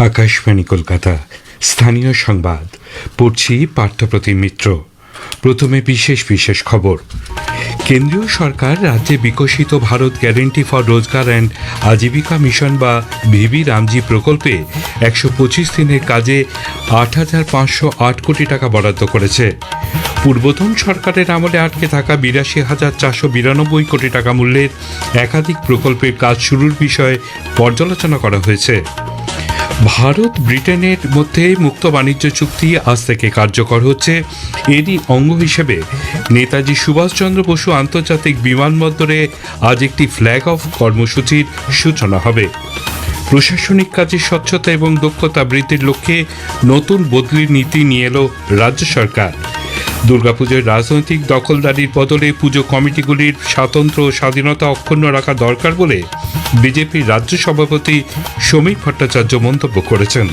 আকাশবাণী কলকাতা স্থানীয় সংবাদ পড়ছি পার্থপ্রতিম মিত্র। প্রথমে বিশেষ খবর। কেন্দ্রীয় সরকার রাজ্যে বিকশিত ভারত গ্যারেন্টি ফর রোজগার অ্যান্ড আজীবিকা মিশন বা ভিবি রামজি প্রকল্পে 125 দিনের কাজে 8,508 কোটি টাকা বরাদ্দ করেছে। পূর্বতন সরকারের আমলে আটকে থাকা 82,492 কোটি টাকা মূল্যের একাধিক প্রকল্পের কাজ শুরুর বিষয়ে পর্যালোচনা করা হয়েছে। ভারত ব্রিটেনের মধ্যে মুক্ত বাণিজ্য চুক্তি আজ থেকে কার্যকর হচ্ছে। এরই অঙ্গ হিসেবে নেতাজি সুভাষচন্দ্র বসু আন্তর্জাতিক বিমানবন্দরে আজ একটি ফ্ল্যাগ অফ কর্মসূচির সূচনা হবে। প্রশাসনিক কাজে স্বচ্ছতা এবং দক্ষতা বৃদ্ধির লক্ষ্যে নতুন বদলির নীতি নিয়ে এলো রাজ্য সরকার। দুর্গাপুজোয় রাজনৈতিক দখলদারির বদলে পুজো কমিটিগুলির স্বাতন্ত্র্য ও স্বাধীনতা অক্ষুণ্ণ রাখা দরকার বলে বিজেপির রাজ্য সভাপতি সমীর ভট্টাচার্য মন্তব্য করেছেন।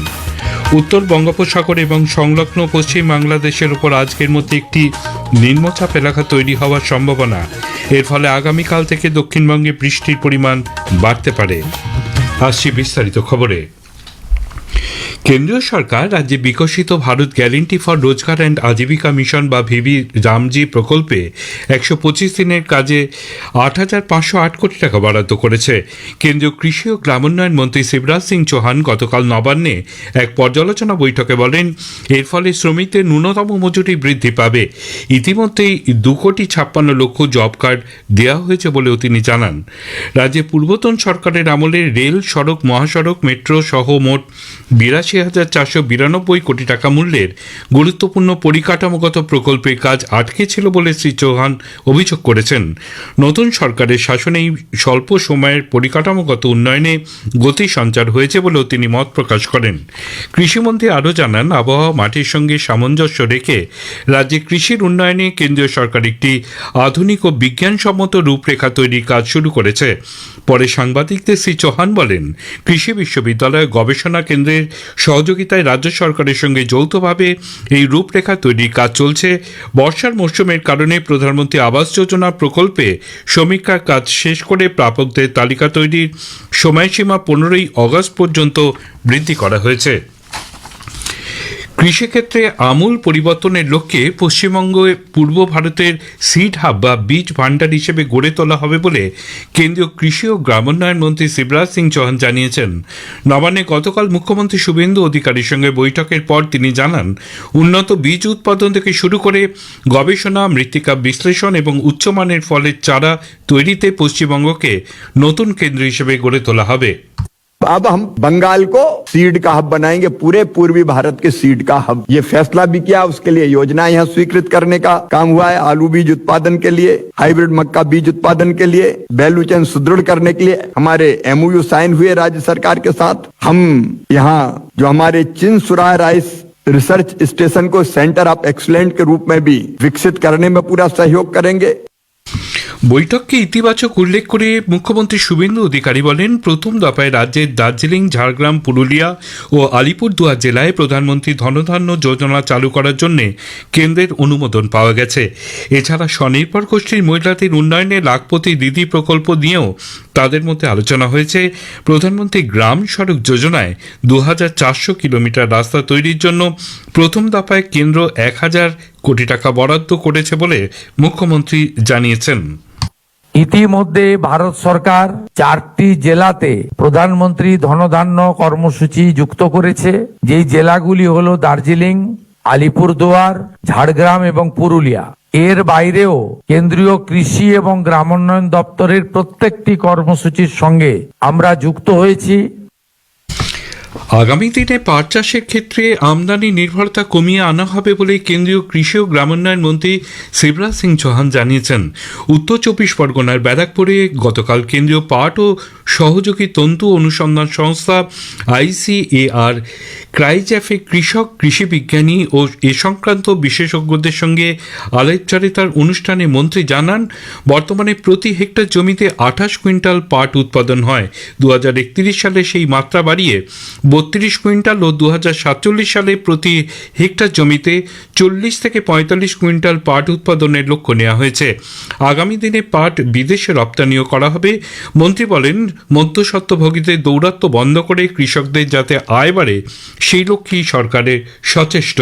উত্তর বঙ্গোপসাগর এবং সংলগ্ন পশ্চিম বাংলাদেশের উপর আজকের মধ্যে একটি নিম্নচাপ এলাকা তৈরি হওয়ার সম্ভাবনা। এর ফলে আগামীকাল থেকে দক্ষিণবঙ্গে বৃষ্টির পরিমাণ বাড়তে পারে। আসছি বিস্তারিত খবরে। কেন্দ্রীয় সরকার রাজ্যে বিকশিত ভারত গ্যারেন্টি ফর রোজগার অ্যান্ড আজীবিকা মিশন বা ভিবি রামজি প্রকল্পে 125 দিনের কাজে 8,508 কোটি টাকা বরাদ্দ করেছে। কেন্দ্রীয় কৃষি ও গ্রামোন্নয়ন মন্ত্রী শিবরাজ সিং চৌহান গতকাল নবান্নে এক পর্যালোচনা বৈঠকে বলেন, এর ফলে শ্রমিকদের ন্যূনতম মজুরি বৃদ্ধি পাবে। ইতিমধ্যেই 2,56,00,000 জব কার্ড দেওয়া হয়েছে বলেও তিনি জানান। রাজ্যে পূর্বতন সরকারের আমলে রেল, সড়ক, মহাসড়ক, মেট্রো সহ মোট 82,492 কোটি টাকা মূল্যের গুরুত্বপূর্ণ পরিকাঠামোগত প্রকল্পের কাজ আটকে ছিল বলে শ্রী চৌহান অভিযোগ করেছেন। নতুন সরকারের শাসনেই স্বল্প সময়ের পরিকাঠামোগত উন্নয়নে গতি সঞ্চার হয়েছে বলেও তিনি মত প্রকাশ করেন। কৃষিমন্ত্রী আরও জানান, আবহাওয়া মাটির সঙ্গে সামঞ্জস্য রেখে রাজ্যে কৃষির উন্নয়নে কেন্দ্রীয় সরকার একটি আধুনিক ও বিজ্ঞানসম্মত রূপরেখা তৈরির কাজ শুরু করেছে। পরে সাংবাদিকদের শ্রী চৌহান বলেন, কৃষি বিশ্ববিদ্যালয় গবেষণা কেন্দ্রের সহযোগিতায় রাজ্য সরকারের সঙ্গে যৌথভাবে এই রূপরেখা তৈরির কাজ চলছে। বর্ষার মৌসুমের কারণে প্রধানমন্ত্রী আবাস যোজনা প্রকল্পে সমীক্ষার কাজ শেষ করে প্রাপকদের তালিকা তৈরির সময়সীমা 15ই আগস্ট পর্যন্ত বৃদ্ধি করা হয়েছে। কৃষিক্ষেত্রে আমূল পরিবর্তনের লক্ষ্যে পশ্চিমবঙ্গে পূর্ব ভারতের সিড হাব বা বীজ ভাণ্ডার হিসেবে গড়ে তোলা হবে বলে কেন্দ্রীয় কৃষি ও গ্রামোন্নয়ন মন্ত্রী শিবরাজ সিং চৌহান জানিয়েছেন। নবান্নে গতকাল মুখ্যমন্ত্রী শুভেন্দু অধিকারীর সঙ্গে বৈঠকের পর তিনি জানান, উন্নত বীজ উৎপাদন থেকে শুরু করে গবেষণা, মৃত্তিকা বিশ্লেষণ এবং উচ্চমানের ফলের চারা তৈরিতে পশ্চিমবঙ্গকে নতুন কেন্দ্র হিসেবে গড়ে তোলা হবে। अब हम बंगाल को सीड का हब बनाएंगे, पूरे पूर्वी भारत के सीड का हब। ये फैसला भी किया, उसके लिए योजना यहाँ स्वीकृत करने का काम हुआ है। आलू बीज उत्पादन के लिए, हाइब्रिड मक्का बीज उत्पादन के लिए, वैल्यू चेन सुदृढ़ करने के लिए हमारे MOU साइन हुए राज्य सरकार के साथ। हम यहाँ जो हमारे चिनसुराय राइस रिसर्च स्टेशन को सेंटर ऑफ एक्सीलेंस के रूप में भी विकसित करने में पूरा सहयोग करेंगे। বৈঠককে ইতিবাচক উল্লেখ করে মুখ্যমন্ত্রী শুভেন্দু অধিকারী বলেন, প্রথম দফায় রাজ্যের দার্জিলিং, ঝাড়গ্রাম, পুরুলিয়া ও আলিপুরদুয়ার জেলায় প্রধানমন্ত্রী ধনধান্য যোজনা চালু করার জন্য কেন্দ্রের অনুমোদন পাওয়া গেছে। এছাড়া স্বনির্ভর গোষ্ঠীর মহিলাদের উন্নয়নে লাখপতি দিদি প্রকল্প নিয়েও তাদের মধ্যে আলোচনা হয়েছে। প্রধানমন্ত্রী গ্রাম সড়ক যোজনায় 2,400 কিলোমিটার রাস্তা তৈরির জন্য প্রথম দফায় কেন্দ্র 1,000 কোটি টাকা বরাদ্দ করেছে বলে মুখ্যমন্ত্রী জানিয়েছেন। ইতিমধ্যে ভারত সরকার 4টি জেলাতে প্রধানমন্ত্রী ধনধান্য কর্মসূচি যুক্ত করেছে। যেই জেলাগুলি হলো দার্জিলিং, আলিপুরদুয়ার, ঝাড়গ্রাম এবং পুরুলিয়া। এর বাইরেও কেন্দ্রীয় কৃষি এবং গ্রামোন্নয়ন দপ্তরের প্রত্যেকটি কর্মসূচির সঙ্গে আমরা যুক্ত হয়েছি। আগামী দিনে পাট চাষের ক্ষেত্রে আমদানি নির্ভরতা কমিয়ে আনা হবে বলে কেন্দ্রীয় কৃষি ও গ্রামোন্নয়ন মন্ত্রী শিবরাজ সিং চৌহান জানিয়েছেন। উত্তর 24 পরগনার ব্যারাকপুরে গতকাল কেন্দ্রীয় পাট ও সহযোগী তন্তু অনুসন্ধান সংস্থা ICAR ক্রাইজ্যাফে কৃষক, কৃষি বিজ্ঞানী ও এ সংক্রান্ত বিশেষজ্ঞদের সঙ্গে আলাপচারিতার অনুষ্ঠানে মন্ত্রী জানান, বর্তমানে প্রতি হেক্টর জমিতে 28 কুইন্টাল পাট উৎপাদন হয়। 2031 সালে সেই মাত্রা বাড়িয়ে 32 কুইন্টাল ও 2047 সালে প্রতি হেক্টর জমিতে 40 থেকে 45 কুইন্টাল পাট উৎপাদনের লক্ষ্য নেওয়া হয়েছে। আগামী দিনে পাট বিদেশে রপ্তানিও করা হবে। মন্ত্রী বলেন, মধ্যস্বত্বভোগীদের দৌরাত্ম্য বন্ধ করে কৃষকদের যাতে আয় বাড়ে সেই লক্ষ্যেই সরকারের সচেষ্ট।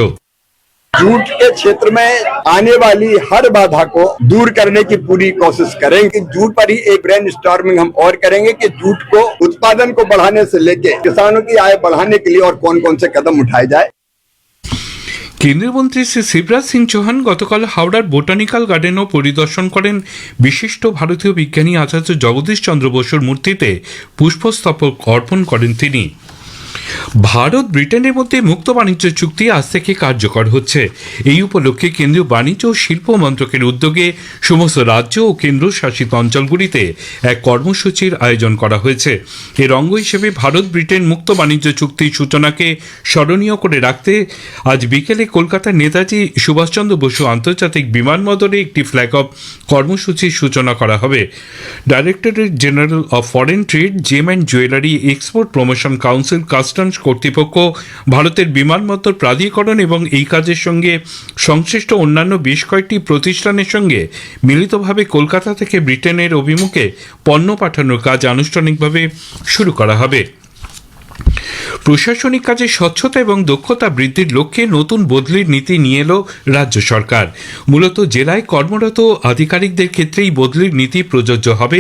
जूट के क्षेत्र में आने वाली हर बाधा को दूर करने की पूरी कोशिश करेंगे। जूट पर ही एक ब्रेन स्टॉर्मिंग हम और करेंगे कि जूट को उत्पादन को बढ़ाने से लेके किसानों की आय बढ़ाने के लिए और कौन कौन से कदम उठाए जाए। কেন্দ্রীয় মন্ত্রী শ্রী শিবরাজ সিং চৌহান গতকাল হাওড়ার বোটানিক্যাল গার্ডেনও পরিদর্শন করেন। বিশিষ্ট ভারতীয় বিজ্ঞানী আচার্য জগদীশ চন্দ্র বসুর মূর্তিতে পুষ্পস্তবক অর্পণ করেন তিনি। ভারত ব্রিটেনের মধ্যে মুক্ত বাণিজ্য চুক্তি আজ থেকে কার্যকর হচ্ছে। এই উপলক্ষে কেন্দ্রীয় বাণিজ্য ও শিল্প মন্ত্রকের উদ্যোগে সমস্ত রাজ্য ও কেন্দ্রশাসিত অঞ্চলগুলিতে এক কর্মসূচির আয়োজন করা হয়েছে। এর অঙ্গ হিসেবে ভারত ব্রিটেন মুক্ত বাণিজ্য চুক্তির সূচনাকে স্মরণীয় করে রাখতে আজ বিকেলে কলকাতার নেতাজি সুভাষচন্দ্র বসু আন্তর্জাতিক বিমানবন্দরে একটি ফ্ল্যাগ অফ কর্মসূচির সূচনা করা হবে। Directorate general of foreign trade, gem and jewellery export promotion council, customs কর্তৃপক্ষ, ভারতের বিমানবন্দর প্রাধিকরণ এবং এই কাজের সঙ্গে সংশ্লিষ্ট অন্যান্য বেশ কয়েকটি প্রতিষ্ঠানের সঙ্গে মিলিতভাবে কলকাতা থেকে ব্রিটেনের অভিমুখে পণ্য পাঠানোর কাজ আনুষ্ঠানিকভাবে শুরু করা হবে। প্রশাসনিক কাজে স্বচ্ছতা এবং দক্ষতা বৃদ্ধির লক্ষ্যে নতুন বদলির নীতি নিয়ে এলো রাজ্য সরকার। মূলত জেলায় কর্মরত আধিকারিকদের ক্ষেত্রেই বদলির নীতি প্রযোজ্য হবে।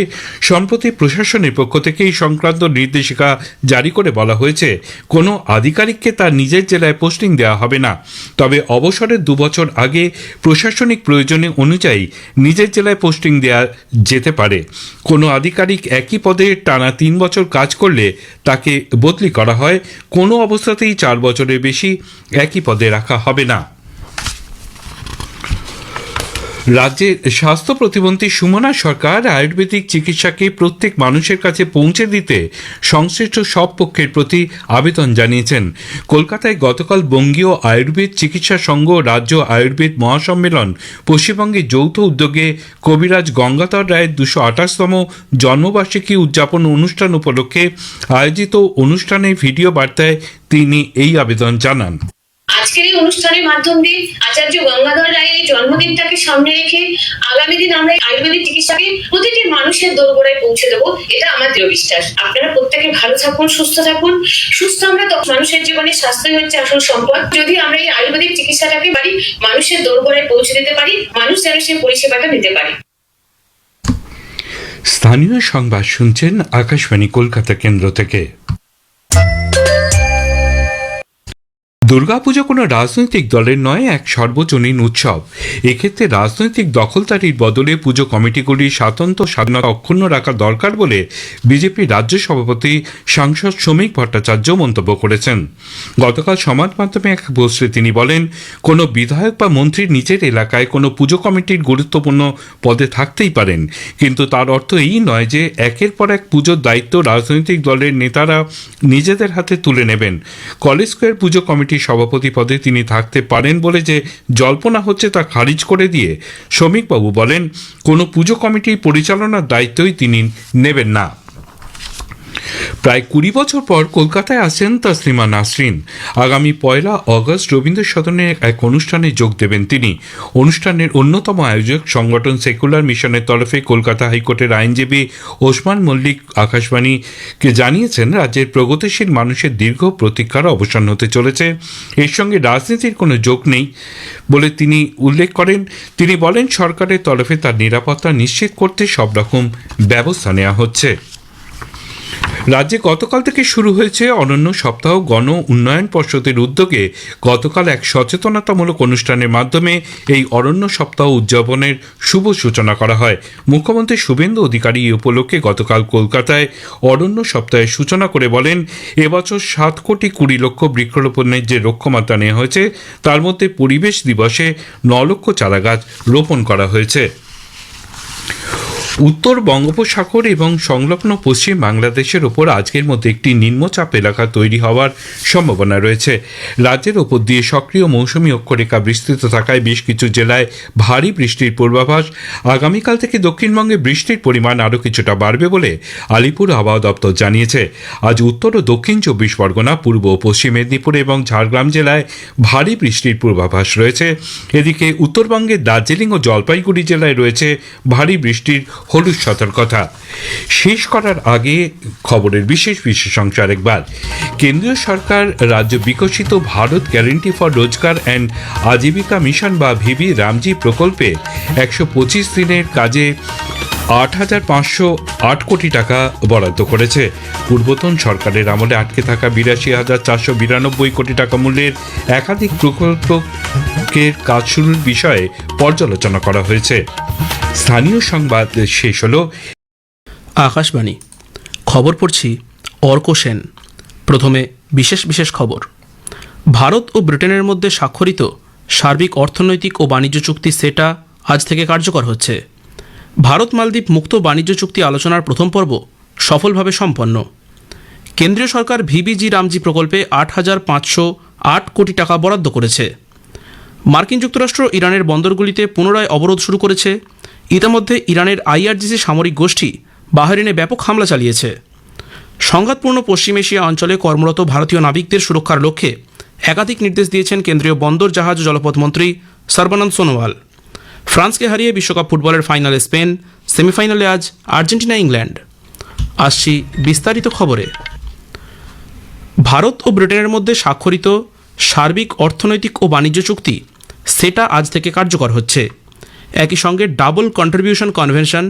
সম্প্রতি প্রশাসনের পক্ষ থেকে এই সংক্রান্ত নির্দেশিকা জারি করে বলা হয়েছে, কোনো আধিকারিককে তার নিজের জেলায় পোস্টিং দেওয়া হবে না। তবে অবসরের 2 বছর আগে প্রশাসনিক প্রয়োজনে অনুযায়ী নিজের জেলায় পোস্টিং দেওয়া যেতে পারে। কোনো আধিকারিক একই পদে টানা 3 বছর কাজ করলে তাকে বদলি করা হয়। কোনো অবস্থাতেই 4 বছরের বেশি একই পদে রাখা হবে না। রাজ্যের স্বাস্থ্য প্রতিমন্ত্রী সুমনা সরকার আয়ুর্বেদিক চিকিৎসাকে প্রত্যেক মানুষের কাছে পৌঁছে দিতে সংশ্লিষ্ট সব পক্ষের প্রতি আবেদন জানিয়েছেন। কলকাতায় গতকাল বঙ্গীয় আয়ুর্বেদ চিকিৎসা সংঘ রাজ্য আয়ুর্বেদ মহাসম্মেলন পশ্চিমবঙ্গের যৌথ উদ্যোগে কবিরাজ গঙ্গাধর রায়ের 228তম জন্মবার্ষিকী উদযাপন অনুষ্ঠান উপলক্ষে আয়োজিত অনুষ্ঠানে ভিডিও বার্তায় তিনি এই আবেদন জানান। আজকের এই অনুষ্ঠানের মাধ্যম দিয়ে আচার্য গঙ্গাধর রায়ের এই জন্মদিনটাকে সামনে রেখে আগামী দিন আমরা আয়ুর্বেদিক চিকিৎসাকে প্রতিটি মানুষের দোরগোড়ায় পৌঁছে দেবো, এটা আমার দৃঢ় বিশ্বাস। আপনারা প্রত্যেকে ভালো থাকুন, সুস্থ থাকুন। সুস্থ আমরা তো মানুষের জীবনে স্বাস্থ্যই হচ্ছে আসল সম্পদ। যদি আমরা এই আয়ুর্বেদিক চিকিৎসাটাকে পারি মানুষের দোরগোড়ায় পৌঁছে দিতে পারি, মানুষ যেন সেই পরিষেবাটা নিতে পারে। স্থানীয় সংবাদ শুনছেন আকাশবাণী কলকাতা কেন্দ্র থেকে। দুর্গাপুজো কোনো রাজনৈতিক দলের নয়, এক সর্বজনীন উৎসব। এক্ষেত্রে রাজনৈতিক দখলদারির বদলে পুজো কমিটিগুলির স্বাধীনতা অক্ষুণ্ণ রাখা দরকার বলে বিজেপির রাজ্য সভাপতি সাংসদ শ্রমিক ভট্টাচার্য মন্তব্য করেছেন। গতকাল সমাজ মাধ্যমে এক পোস্টে তিনি বলেন, কোনো বিধায়ক বা মন্ত্রী নিজের এলাকায় কোনো পুজো কমিটির গুরুত্বপূর্ণ পদে থাকতেই পারেন, কিন্তু তার অর্থ এই নয় যে একের পর এক পুজোর দায়িত্ব রাজনৈতিক দলের নেতারা নিজেদের হাতে তুলে নেবেন। কলেজ স্কোয়ার পুজো কমিটি সভাপতি পদে তিনি থাকতে পারেন বলে যে জল্পনা হচ্ছে তা খারিজ করে দিয়ে শ্রমিকবাবু বলেন, কোনো পুজো কমিটির পরিচালনার দায়িত্বই তিনি নেবেন না। প্রায় 20 বছর পর কলকাতায় আসেন তসলিমা নাসরিন। আগামী 1 আগস্ট রবীন্দ্র সদনে এক অনুষ্ঠানে যোগ দেবেন তিনি। অনুষ্ঠানের অন্যতম আয়োজক সংগঠন সেকুলার মিশনের তরফে কলকাতা হাইকোর্টের আইনজীবী ওসমান মল্লিক আকাশবাণীকে জানিয়েছেন, রাজ্যের প্রগতিশীল মানুষের দীর্ঘ প্রতীক্ষার অবসান হতে চলেছে। এর সঙ্গে রাজনীতির কোনো যোগ নেই বলে তিনি উল্লেখ করেন। তিনি বলেন, সরকারের তরফে তার নিরাপত্তা নিশ্চিত করতে সব রকম ব্যবস্থা নেওয়া হচ্ছে। রাজ্যে গতকাল থেকে শুরু হয়েছে অনন্য সপ্তাহ। গণ উন্নয়ন পর্ষদের উদ্যোগে গতকাল এক সচেতনতামূলক অনুষ্ঠানের মাধ্যমে এই অরণ্য সপ্তাহ উদযাপনের শুভ সূচনা করা হয়। মুখ্যমন্ত্রী শুভেন্দু অধিকারী এই উপলক্ষে গতকাল কলকাতায় অরণ্য সপ্তাহের সূচনা করে বলেন, এবছর 7,20,00,000 বৃক্ষরোপণের যে লক্ষ্যমাত্রা নেওয়া হয়েছে তার মধ্যে পরিবেশ দিবসে 9 লক্ষ চারাগাছ রোপণ করা হয়েছে। উত্তর বঙ্গোপসাগর এবং সংলগ্ন পশ্চিম বাংলাদেশের ওপর আজকের মধ্যে একটি নিম্নচাপ এলাকা তৈরি হওয়ার সম্ভাবনা রয়েছে। রাজ্যের ওপর দিয়ে সক্রিয় মৌসুমী অক্ষরেখা বিস্তৃত থাকায় বেশ কিছু জেলায় ভারী বৃষ্টির পূর্বাভাস। আগামীকাল থেকে দক্ষিণবঙ্গে বৃষ্টির পরিমাণ আরও কিছুটা বাড়বে বলে আলিপুর আবহাওয়া দপ্তর জানিয়েছে। আজ উত্তর ও দক্ষিণ 24 পরগনা, পূর্ব ও পশ্চিম মেদিনীপুর এবং ঝাড়গ্রাম জেলায় ভারী বৃষ্টির পূর্বাভাস রয়েছে। এদিকে উত্তরবঙ্গের দার্জিলিং ও জলপাইগুড়ি জেলায় রয়েছে ভারী বৃষ্টির হলুদ সতর্কতা। শেষ করার আগে খবরের বিশেষ অংশ আরেকবার। কেন্দ্রীয় সরকার রাজ্য বিকশিত ভারত গ্যারেন্টি ফর রোজগার অ্যান্ড আজীবিকা মিশন বা ভিভি রামজি প্রকল্পে 125 দিনের কাজে 8,508 কোটি টাকা বরাদ্দ করেছে। পূর্বতন সরকারের আমলে আটকে থাকা 82,492 কোটি টাকা মূল্যের একাধিক প্রকল্পের কাজ শুরুর বিষয়ে পর্যালোচনা করা হয়েছে। স্থানীয় সংবাদ শেষ হলো। আকাশবাণী খবর পড়ছি অর্ক সেন। প্রথমে বিশেষ খবর। ভারত ও ব্রিটেনের মধ্যে স্বাক্ষরিত সার্বিক অর্থনৈতিক ও বাণিজ্য চুক্তি সেটা আজ থেকে কার্যকর হচ্ছে। ভারত মালদ্বীপ মুক্ত বাণিজ্য চুক্তি আলোচনার প্রথম পর্ব সফলভাবে সম্পন্ন। কেন্দ্রীয় সরকার ভিবিজি রামজি প্রকল্পে 8,508 কোটি টাকা বরাদ্দ করেছে। মার্কিন যুক্তরাষ্ট্র ইরানের বন্দরগুলিতে পুনরায় অবরোধ শুরু করেছে। ইতিমধ্যে ইরানের আইআরজিসি সামরিক গোষ্ঠী বাহরিনে ব্যাপক হামলা চালিয়েছে। সংঘাতপূর্ণ পশ্চিম এশিয়া অঞ্চলে কর্মরত ভারতীয় নাবিকদের সুরক্ষার লক্ষ্যে একাধিক নির্দেশ দিয়েছেন কেন্দ্রীয় বন্দর জাহাজ ও জলপথ মন্ত্রী সর্বানন্দ সোনোয়াল। ফ্রান্সকে হারিয়ে বিশ্বকাপ ফুটবলের ফাইনালে স্পেন, সেমিফাইনালে আজ আর্জেন্টিনা ইংল্যান্ড। আসছি বিস্তারিত খবরে। ভারত ও ব্রিটেনের মধ্যে স্বাক্ষরিত সার্বিক অর্থনৈতিক ও বাণিজ্য চুক্তি সেটা আজ থেকে কার্যকর হচ্ছে। একই সঙ্গে ডাবল কন্ট্রিবিউশন কনভেনশন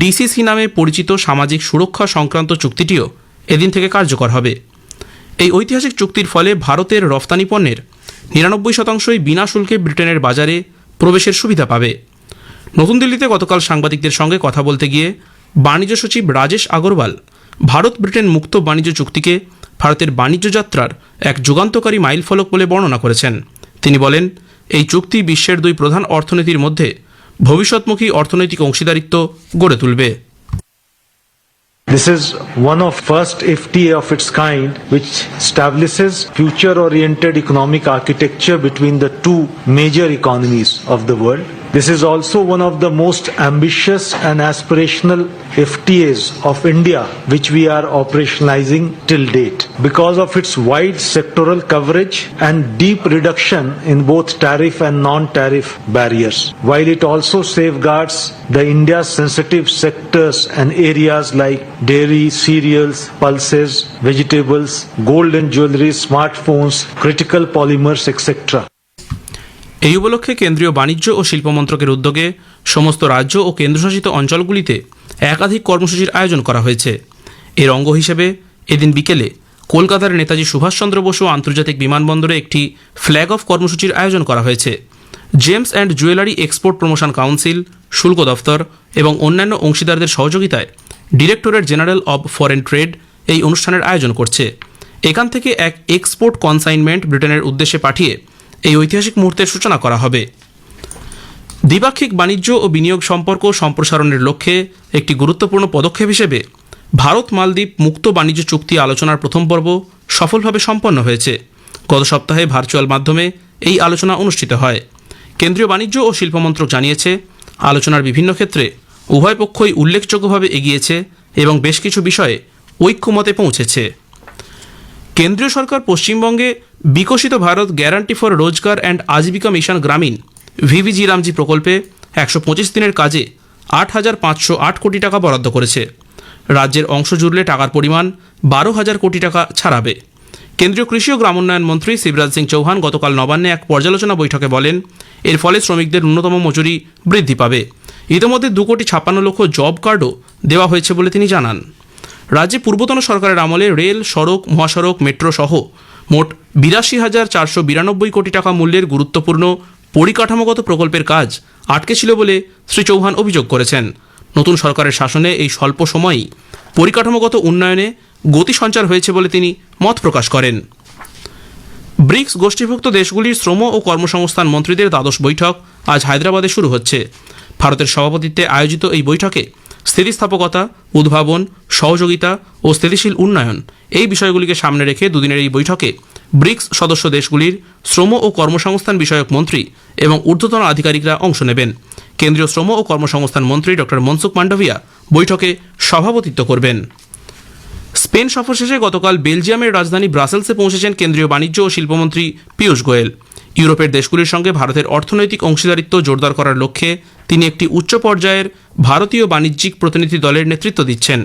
ডিসিসি নামে পরিচিত সামাজিক সুরক্ষা সংক্রান্ত চুক্তিটিও এদিন থেকে কার্যকর হবে। এই ঐতিহাসিক চুক্তির ফলে ভারতের রফতানি পণ্যের 99%ই বিনা শুল্কে ব্রিটেনের বাজারে প্রবেশের সুবিধা পাবে। নতুন দিল্লিতে গতকাল সাংবাদিকদের সঙ্গে কথা বলতে গিয়ে বাণিজ্য সচিব রাজেশ আগরওয়াল ভারত ব্রিটেন মুক্ত বাণিজ্য চুক্তিকে ভারতের বাণিজ্য যাত্রার এক যুগান্তকারী মাইলফলক বলে বর্ণনা করেছেন। তিনি বলেন, এই চুক্তি বিশ্বের দুই প্রধান অর্থনীতির মধ্যে ভবিষ্যৎমুখী অর্থনৈতিক অংশীদারিত্ব গড়ে তুলবে। This is one of first FTA of its kind which establishes future-oriented economic architecture between the two major economies of the world. This is also one of the most ambitious and aspirational FTAs of India which we are operationalizing till date because of its wide sectoral coverage and deep reduction in both tariff and non-tariff barriers, while it also safeguards the India's sensitive sectors and areas like dairy, cereals, pulses, vegetables, gold and jewelry, smartphones, critical polymers, etc. এই উপলক্ষে কেন্দ্রীয় বাণিজ্য ও শিল্প মন্ত্রকের উদ্যোগে সমস্ত রাজ্য ও কেন্দ্রশাসিত অঞ্চলগুলিতে একাধিক কর্মসূচির আয়োজন করা হয়েছে। এর অঙ্গ হিসেবে এদিন বিকেলে কলকাতার নেতাজি সুভাষচন্দ্র বসু আন্তর্জাতিক বিমানবন্দরে একটি ফ্ল্যাগ অফ কর্মসূচির আয়োজন করা হয়েছে। James and jewellery export promotion council, শুল্ক দফতর এবং অন্যান্য অংশীদারদের সহযোগিতায় directorate general of foreign trade এই অনুষ্ঠানের আয়োজন করছে। এখান থেকে এক এক্সপোর্ট কনসাইনমেন্ট ব্রিটেনের উদ্দেশ্যে পাঠিয়ে এই ঐতিহাসিক মুহূর্তের সূচনা করা হবে। দ্বিপাক্ষিক বাণিজ্য ও বিনিয়োগ সম্পর্ক সম্প্রসারণের লক্ষ্যে একটি গুরুত্বপূর্ণ পদক্ষেপ হিসেবে ভারত মালদ্বীপ মুক্ত বাণিজ্য চুক্তি আলোচনার প্রথম পর্ব সফলভাবে সম্পন্ন হয়েছে। গত সপ্তাহে ভার্চুয়াল মাধ্যমে এই আলোচনা অনুষ্ঠিত হয়। কেন্দ্রীয় বাণিজ্য ও শিল্প মন্ত্রক জানিয়েছে, আলোচনার বিভিন্ন ক্ষেত্রে উভয় পক্ষই উল্লেখযোগ্যভাবে এগিয়েছে এবং বেশ কিছু বিষয়ে ঐক্যমতে পৌঁছেছে। কেন্দ্রীয় সরকার পশ্চিমবঙ্গে বিকশিত ভারত গ্যারান্টি ফর রোজগার অ্যান্ড আজীবিকা মিশন গ্রামীণ ভিভিজি রামজি প্রকল্পে 125 দিনের কাজে 8,508 কোটি টাকা বরাদ্দ করেছে। রাজ্যের অংশ জুড়লে টাকার পরিমাণ 12,000 কোটি টাকা ছাড়াবে। কেন্দ্রীয় কৃষি ও গ্রামোন্নয়ন মন্ত্রী শিবরাজ সিং চৌহান গতকাল নবান্নে এক পর্যালোচনা বৈঠকে বলেন, এর ফলে শ্রমিকদের ন্যূনতম মজুরি বৃদ্ধি পাবে। ইতিমধ্যে 2,56,00,000 জব কার্ডও দেওয়া হয়েছে বলে তিনি জানান। রাজ্যে পূর্বতন সরকারের আমলে রেল, সড়ক, মহাসড়ক, মেট্রো সহ মোট 82,492 কোটি টাকা মূল্যের গুরুত্বপূর্ণ পরিকাঠামোগত প্রকল্পের কাজ আটকে ছিল বলে শ্রী চৌহান অভিযোগ করেছেন। নতুন সরকারের শাসনে এই স্বল্প সময়েই পরিকাঠামোগত উন্নয়নে গতি সঞ্চার হয়েছে বলে তিনি মত প্রকাশ করেন। ব্রিক্স গোষ্ঠীভুক্ত দেশগুলির শ্রম ও কর্মসংস্থান মন্ত্রীদের দ্বাদশ বৈঠক আজ হায়দ্রাবাদে শুরু হচ্ছে। ভারতের সভাপতিত্বে আয়োজিত এই বৈঠকে স্থিতিস্থাপকতা, উদ্ভাবন, সহযোগিতা ও স্থিতিশীল উন্নয়ন এই বিষয়গুলিকে সামনে রেখে দুদিনের এই বৈঠকে ব্রিক্স সদস্য দেশগুলির শ্রম ও কর্মসংস্থান বিষয়ক মন্ত্রী এবং ঊর্ধ্বতন আধিকারিকরা অংশ নেবেন। কেন্দ্রীয় শ্রম ও কর্মসংস্থান মন্ত্রী ডক্টর মনসুখ মান্ডভিয়া বৈঠকে সভাপতিত্ব করবেন। স্পেন সফর শেষে গতকাল বেলজিয়ামের রাজধানী ব্রাসেলসে পৌঁছেছেন কেন্দ্রীয় বাণিজ্য ও শিল্পমন্ত্রী পীয়ূষ গোয়েল। ইউরোপের দেশগুলির সঙ্গে ভারতের অর্থনৈতিক অংশীদারিত্ব জোরদার করার লক্ষ্যে তিনি একটি উচ্চ পর্যায়ের ভারতীয় বাণিজ্যিক প্রতিনিধি দলের নেতৃত্ব দিচ্ছেন।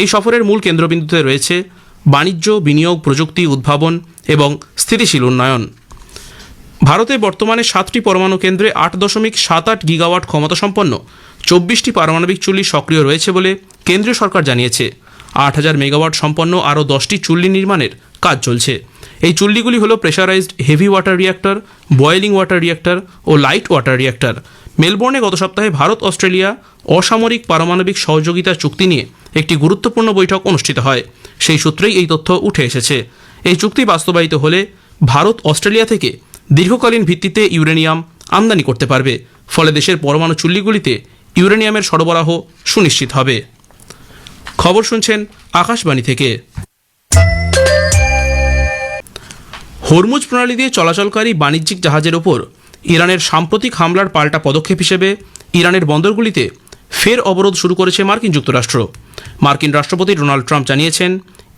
এই সফরের মূল কেন্দ্রবিন্দুতে রয়েছে বাণিজ্য, বিনিয়োগ, প্রযুক্তি, উদ্ভাবন এবং স্থিতিশীল উন্নয়ন। ভারতে বর্তমানে 7টি পরমাণু কেন্দ্রে 8.78 গিগাওয়াট ক্ষমতাসম্পন্ন 24টি পারমাণবিক চুল্লি সক্রিয় রয়েছে বলে কেন্দ্রীয় সরকার জানিয়েছে। 8000 মেগাওয়াট সম্পন্ন আরও 10টি চুল্লি নির্মাণের কাজ চলছে। এই চুল্লিগুলি হল pressurized heavy water reactor, boiling water reactor ও লাইট ওয়াটার রিঅ্যাক্টর। মেলবোর্নে গত সপ্তাহে ভারত অস্ট্রেলিয়া অসামরিক পারমাণবিক সহযোগিতা চুক্তি নিয়ে একটি গুরুত্বপূর্ণ বৈঠক অনুষ্ঠিত হয়। সেই সূত্রেই এই তথ্য উঠে এসেছে। এই চুক্তি বাস্তবায়িত হলে ভারত অস্ট্রেলিয়া থেকে দীর্ঘকালীন ভিত্তিতে ইউরেনিয়াম আমদানি করতে পারবে। ফলে দেশের পরমাণু চুল্লিগুলিতে ইউরেনিয়ামের সরবরাহ সুনিশ্চিত হবে। খবর শুনছেন আকাশবাণী থেকে। হরমুজ প্রণালী দিয়ে চলাচলকারী বাণিজ্যিক জাহাজের ওপর ইরানের সাম্প্রতিক হামলার পাল্টা পদক্ষেপ হিসেবে ইরানের বন্দরগুলিতে ফের অবরোধ শুরু করেছে মার্কিন যুক্তরাষ্ট্র। মার্কিন রাষ্ট্রপতি ডোনাল্ড ট্রাম্প জানিয়েছেন,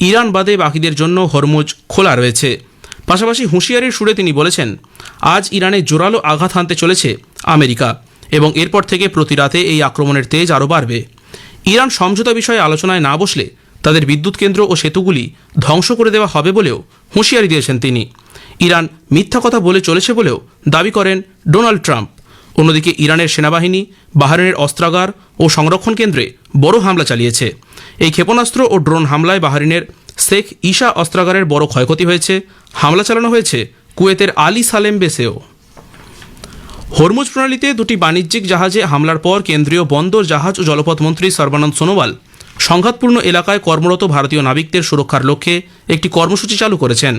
ইরান বাদে বাকিদের জন্য হরমুজ খোলা রয়েছে। পাশাপাশি হুঁশিয়ারির সুরে তিনি বলেছেন, আজ ইরানে জোরালো আঘাত হানতে চলেছে আমেরিকা এবং এরপর থেকে প্রতি রাতে এই আক্রমণের তেজ আরও বাড়বে। ইরান সমঝোতা বিষয়ে আলোচনায় না বসলে তাদের বিদ্যুৎ কেন্দ্র ও সেতুগুলি ধ্বংস করে দেওয়া হবে বলেও হুঁশিয়ারি দিয়েছেন তিনি। ইরান মিথ্যা কথা বলে চলেছে বলেও দাবি করেন ডোনাল্ড ট্রাম্প। অন্যদিকে ইরানের সেনাবাহিনী বাহরাইনের অস্ত্রাগার ও সংরক্ষণ কেন্দ্রে বড় হামলা চালিয়েছে। এই ক্ষেপণাস্ত্র ও ড্রোন হামলায় বাহরাইনের শেখ ঈশা অস্ত্রাগারের বড় ক্ষয়ক্ষতি হয়েছে। হামলা চালানো হয়েছে কুয়েতের আলী সালেম বেসেও। হরমুজ প্রণালীতে দুটি বাণিজ্যিক জাহাজে হামলার পর কেন্দ্রীয় বন্দর, জাহাজ ও জলপথ মন্ত্রী সর্বানন্দ সোনোয়াল সংঘাতপূর্ণ এলাকায় কর্মরত ভারতীয় নাবিকদের সুরক্ষার লক্ষ্যে একটি কর্মসূচি চালু করেছেন।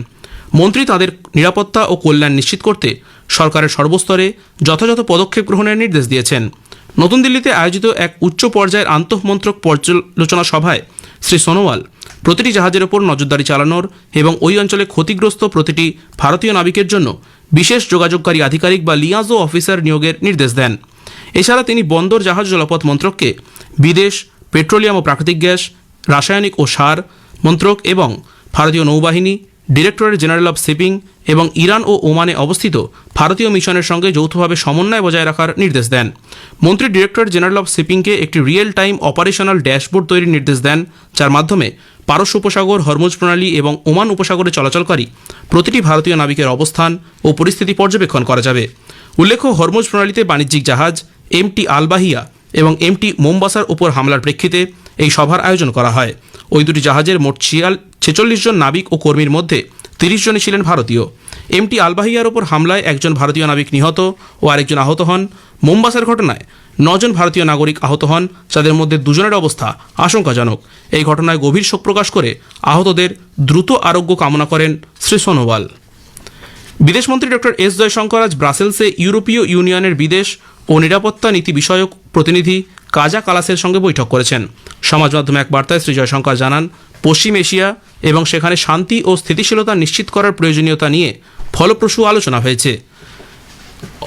মন্ত্রী তাদের নিরাপত্তা ও কল্যাণ নিশ্চিত করতে সরকারের সর্বস্তরে যথাযথ পদক্ষেপ গ্রহণের নির্দেশ দিয়েছেন। নতুন দিল্লিতে আয়োজিত এক উচ্চ পর্যায়ের আন্তঃমন্ত্রক পর্যালোচনা সভায় শ্রী সোনোয়াল প্রতিটি জাহাজের ওপর নজরদারি চালানোর এবং ওই অঞ্চলে ক্ষতিগ্রস্ত প্রতিটি ভারতীয় নাবিকের জন্য বিশেষ যোগাযোগকারী আধিকারিক বা লিয়াজো অফিসার নিয়োগের নির্দেশ দেন। এছাড়া তিনি বন্দর, জাহাজ, জলপথ মন্ত্রককে বিদেশ, পেট্রোলিয়াম ও প্রাকৃতিক গ্যাস, রাসায়নিক ও সার মন্ত্রক এবং ভারতীয় নৌবাহিনী, ডিরেক্টরেট জেনারেল অব শিপিং এবং ইরান ও ওমানে অবস্থিত ভারতীয় মিশনের সঙ্গে যৌথভাবে সমন্বয় বজায় রাখার নির্দেশ দেন। মন্ত্রী ডিরেক্টরেট জেনারেল অব শিপিংকে একটি রিয়েল টাইম অপারেশনাল ড্যাশবোর্ড তৈরির নির্দেশ দেন, যার মাধ্যমে পারস্য উপসাগর, হরমুজ প্রণালী এবং ওমান উপসাগরে চলাচলকারী প্রতিটি ভারতীয় নাবিকের অবস্থান ও পরিস্থিতি পর্যবেক্ষণ করা যাবে। উল্লেখ্য, হরমুজ প্রণালীতে বাণিজ্যিক জাহাজ এমটি আলবাহিয়া এবং এমটি মোমবাসার উপর হামলার প্রেক্ষিতে এই সভার আয়োজন করা হয়। ওই দুটি জাহাজের মোট 46 জন নাবিক ও কর্মীর মধ্যে 30 জনই ছিলেন ভারতীয়। এমটি আলবাহিয়ার ওপর হামলায় একজন ভারতীয় নাবিক নিহত ও আরেকজন আহত হন। মোমবাসার ঘটনায় 9 জন ভারতীয় নাগরিক আহত হন, যাদের মধ্যে 2 জনের অবস্থা আশঙ্কাজনক। এই ঘটনায় গভীর শোক প্রকাশ করে আহতদের দ্রুত আরোগ্য কামনা করেন শ্রী সোনোয়াল। বিদেশমন্ত্রী ডক্টর এস জয়শঙ্কর আজ ব্রাসেলসে ইউরোপীয় ইউনিয়নের বিদেশ ও নিরাপত্তা নীতি বিষয়ক প্রতিনিধি কাজা কালাসের সঙ্গে বৈঠক করেছেন। সমাজ মাধ্যমে এক বার্তায় শ্রী জয়শঙ্কর জানান, পশ্চিম এশিয়া এবং সেখানে শান্তি ও স্থিতিশীলতা নিশ্চিত করার প্রয়োজনীয়তা নিয়ে ফলপ্রসূ আলোচনা হয়েছে।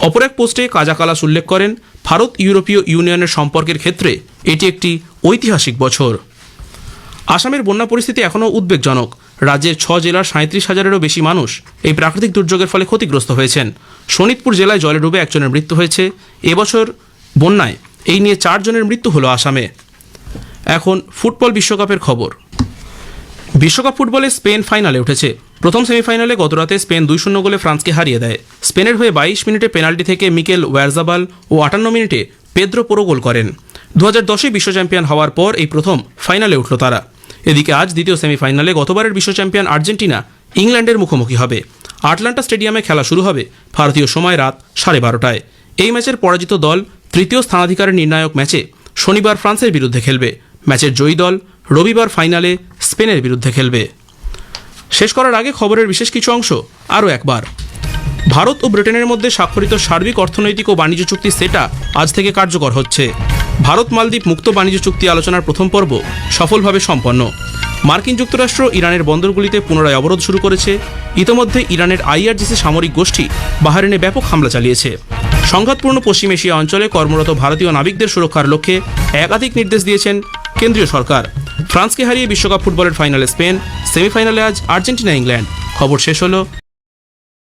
অপর এক পোস্টে কাজা কালাস উল্লেখ করেন, ভারত ইউরোপীয় ইউনিয়নের সম্পর্কের ক্ষেত্রে এটি একটি ঐতিহাসিক বছর। আসামের বন্যা পরিস্থিতি এখনও উদ্বেগজনক। রাজ্যের 6 জেলার 37,000-এরও বেশি মানুষ এই প্রাকৃতিক দুর্যোগের ফলে ক্ষতিগ্রস্ত হয়েছেন। শোনিতপুর জেলায় জলে ডুবে একজনের মৃত্যু হয়েছে। এবছর বন্যায় এই নিয়ে 4 জনের মৃত্যু হলো আসামে। এখন ফুটবল বিশ্বকাপের খবর। বিশ্বকাপ ফুটবলে স্পেন ফাইনালে উঠেছে। প্রথম সেমিফাইনালে গতরাতে স্পেন 2-0 গোলে ফ্রান্সকে হারিয়ে দেয়। স্পেনের হয়ে 22 মিনিটে পেনাল্টি থেকে মিকেল ওয়ারজাবাল ও 58 মিনিটে পেদ্রো পোরো গোল করেন। 2010-এ বিশ্ব চ্যাম্পিয়ন হওয়ার পর এই প্রথম ফাইনালে উঠল তারা। এদিকে আজ দ্বিতীয় সেমিফাইনালে গতবারের বিশ্ব চ্যাম্পিয়ন আর্জেন্টিনা ইংল্যান্ডের মুখোমুখি হবে। আটলান্টা স্টেডিয়ামে খেলা শুরু হবে ভারতীয় সময় রাত 12:30টায়। এই ম্যাচের পরাজিত দল তৃতীয় স্থানাধিকারের নির্ণায়ক ম্যাচে শনিবার ফ্রান্সের বিরুদ্ধে খেলবে। ম্যাচের জয়ী দল রবিবার ফাইনালে স্পেনের বিরুদ্ধে খেলবে। শেষ করার আগে খবরের বিশেষ কিছু অংশ আরও একবার। ভারত ও ব্রিটেনের মধ্যে স্বাক্ষরিত সার্বিক অর্থনৈতিক ও বাণিজ্য চুক্তি সেটা আজ থেকে কার্যকর হচ্ছে। ভারত মালদ্বীপ মুক্ত বাণিজ্য চুক্তি আলোচনার প্রথম পর্ব সফলভাবে সম্পন্ন। মার্কিন যুক্তরাষ্ট্র ইরানের বন্দরগুলিতে পুনরায় অবরোধ শুরু করেছে। ইতোমধ্যে ইরানের আইআরজিসি সামরিক গোষ্ঠী বাহরেনে ব্যাপক হামলা চালিয়েছে। সংঘাতপূর্ণ পশ্চিম এশিয়া অঞ্চলে কর্মরত ভারতীয় নাবিকদের সুরক্ষার লক্ষ্যে একাধিক নির্দেশ দিয়েছেন কেন্দ্রীয় সরকার। ফ্রান্সকে হারিয়ে বিশ্বকাপ ফুটবলের ফাইনালে স্পেন, সেমিফাইনালে আজ আর্জেন্টিনা ইংল্যান্ড। খবর শেষ হলো।